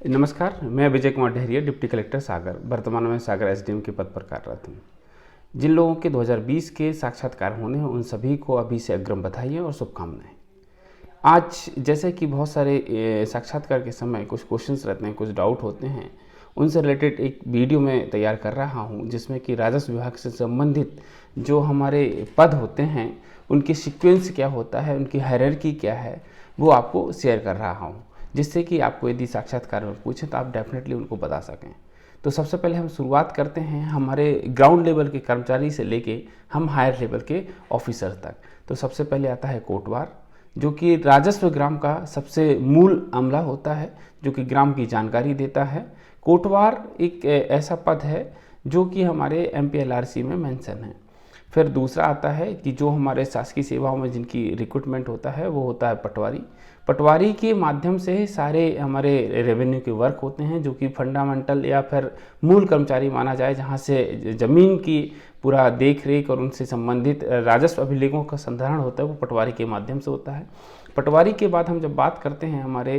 नमस्कार, मैं Vijay Kumar ढेरिया, deputy collector सागर, वर्तमान में सागर एसडीएम के पद पर कार्यरत हूँ। जिन लोगों के 2020 के साक्षात्कार होने हैं उन सभी को अभी से अग्रिम बधाई और शुभकामनाएं। आज जैसे कि बहुत सारे साक्षात्कार के समय कुछ क्वेश्चंस रहते हैं, कुछ डाउट होते हैं, उनसे रिलेटेड एक वीडियो मैं तैयार कर रहा हूँ जिसमें कि राजस्व विभाग से संबंधित जो हमारे पद होते हैं उनकी सीक्वेंस क्या होता है, उनकी हायरार्की क्या है, वो आपको शेयर कर रहा हूँ, जिससे कि आपको यदि साक्षात्कार में पूछें तो आप डेफिनेटली उनको बता सकें। तो सबसे पहले हम शुरुआत करते हैं हमारे ग्राउंड लेवल के कर्मचारी से लेके हम हायर लेवल के ऑफिसर तक। तो सबसे पहले आता है कोटवार, जो कि राजस्व ग्राम का सबसे मूल अमला होता है, जो कि ग्राम की जानकारी देता है। कोटवार एक ऐसा पद है जो कि हमारे MPLRC में मेंशन है। फिर दूसरा आता है कि जो हमारे शासकीय सेवाओं में जिनकी रिक्रूटमेंट होता है वो होता है पटवारी। पटवारी के माध्यम से सारे हमारे रेवेन्यू के वर्क होते हैं, जो कि फंडामेंटल या फिर मूल कर्मचारी माना जाए, जहां से ज़मीन की पूरा देख रेख और उनसे संबंधित राजस्व अभिलेखों का संधारण होता है वो पटवारी के माध्यम से होता है। पटवारी के बाद हम जब बात करते हैं हमारे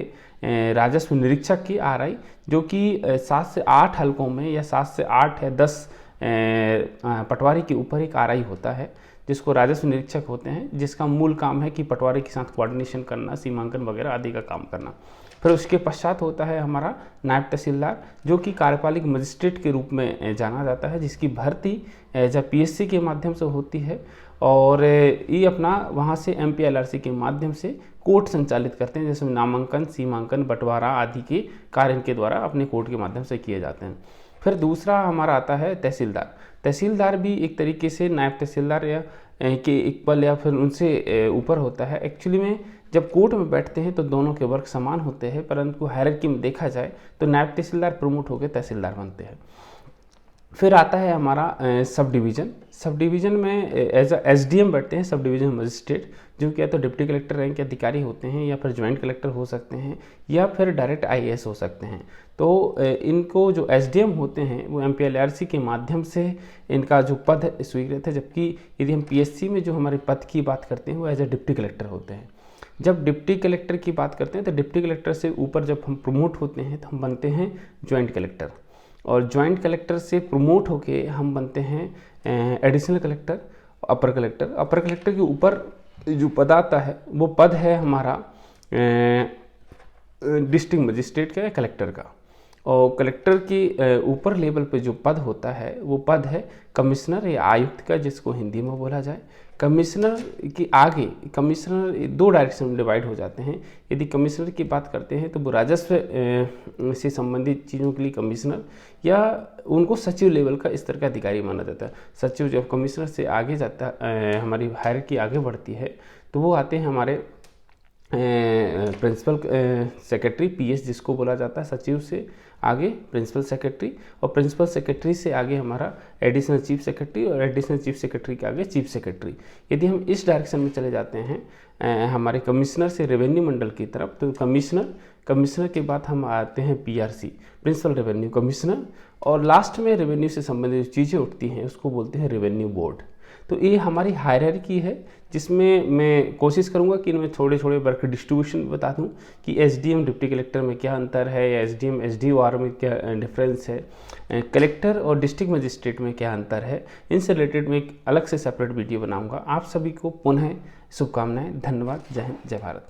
राजस्व निरीक्षक की RI, जो कि 7 से 8 हलकों में या 7 से 8 या 10 पटवारी के ऊपर एक RI होता है जिसको राजस्व निरीक्षक होते हैं, जिसका मूल काम है कि पटवारी के साथ कोऑर्डिनेशन करना, सीमांकन वगैरह आदि का काम करना। फिर उसके पश्चात होता है हमारा नायब तहसीलदार, जो कि कार्यपालिक मजिस्ट्रेट के रूप में जाना जाता है, जिसकी भर्ती जब PSC के माध्यम से होती है और ये अपना वहाँ से MPLRC के माध्यम से कोर्ट संचालित करते हैं, जैसे नामांकन, सीमांकन, बंटवारा आदि के कार्य इनके द्वारा अपने कोर्ट के माध्यम से किए जाते हैं। फिर दूसरा हमारा आता है तहसीलदार। तहसीलदार भी एक तरीके से नायब तहसीलदार या के इक्वल या फिर उनसे ऊपर होता है। एक्चुअली में जब कोर्ट में बैठते हैं तो दोनों के वर्क समान होते हैं, परंतु हायरार्की में देखा जाए तो नायब तहसीलदार प्रमोट होकर तहसीलदार बनते हैं। फिर आता है हमारा सब डिवीज़न। सब डिवीज़न में एज SDM बैठते हैं, सब डिवीज़न मजिस्ट्रेट, जो क्या तो डिप्टी कलेक्टर रैंक के अधिकारी होते हैं या फिर ज्वाइंट कलेक्टर हो सकते हैं या फिर डायरेक्ट IAS हो सकते हैं। तो इनको जो SDM होते हैं वो MPLRC के माध्यम से इनका जो पद स्वीकृत है, जबकि यदि हम PSC में जो हमारे पद की बात करते हैं वो एज डिप्टी कलेक्टर होते हैं। जब डिप्टी कलेक्टर की बात करते हैं तो डिप्टी कलेक्टर से ऊपर जब हम प्रमोट होते हैं तो हम बनते हैं ज्वाइंट कलेक्टर, और ज्वाइंट कलेक्टर से प्रमोट होके हम बनते हैं एडिशनल कलेक्टर, अपर कलेक्टर। अपर कलेक्टर के ऊपर जो पद आता है वो पद है हमारा डिस्ट्रिक्ट मजिस्ट्रेट का या कलेक्टर का। और कलेक्टर के ऊपर लेवल पे जो पद होता है वो पद है कमिश्नर या आयुक्त का, जिसको हिंदी में बोला जाए। कमिश्नर के आगे कमिश्नर 2 डायरेक्शन में डिवाइड हो जाते हैं। यदि कमिश्नर की बात करते हैं तो वो राजस्व से संबंधित चीज़ों के लिए कमिश्नर, या उनको सचिव लेवल का स्तर का अधिकारी माना जाता है। सचिव जब कमिश्नर से आगे जाता हमारी हायरार्की आगे बढ़ती है तो वो आते हैं हमारे प्रिंसिपल सेक्रेटरी PS, जिसको बोला जाता है। सचिव से आगे प्रिंसिपल सेक्रेटरी, और प्रिंसिपल सेक्रेटरी से आगे हमारा एडिशनल चीफ सेक्रेटरी, और एडिशनल चीफ सेक्रेटरी के आगे चीफ सेक्रेटरी। यदि हम इस डायरेक्शन में चले जाते हैं हमारे कमिश्नर से रेवेन्यू मंडल की तरफ, तो कमिश्नर के बाद हम आते हैं PRC, प्रिंसिपल रेवेन्यू कमिश्नर, और लास्ट में रेवेन्यू से संबंधित जो चीज़ें उठती हैं उसको बोलते हैं रेवेन्यू बोर्ड। तो ये हमारी हायरार्की है, जिसमें मैं कोशिश करूंगा कि इनमें थोड़े थोड़े वर्क डिस्ट्रीब्यूशन बता दूं कि SDM डिप्टी कलेक्टर में क्या अंतर है, या SDM SDOR में क्या डिफरेंस है, कलेक्टर और डिस्ट्रिक्ट मजिस्ट्रेट में क्या अंतर है। इनसे रिलेटेड मैं एक अलग से सेपरेट वीडियो बनाऊंगा। आप सभी को पुनः शुभकामनाएं। धन्यवाद। जय हिंद, जय भारत।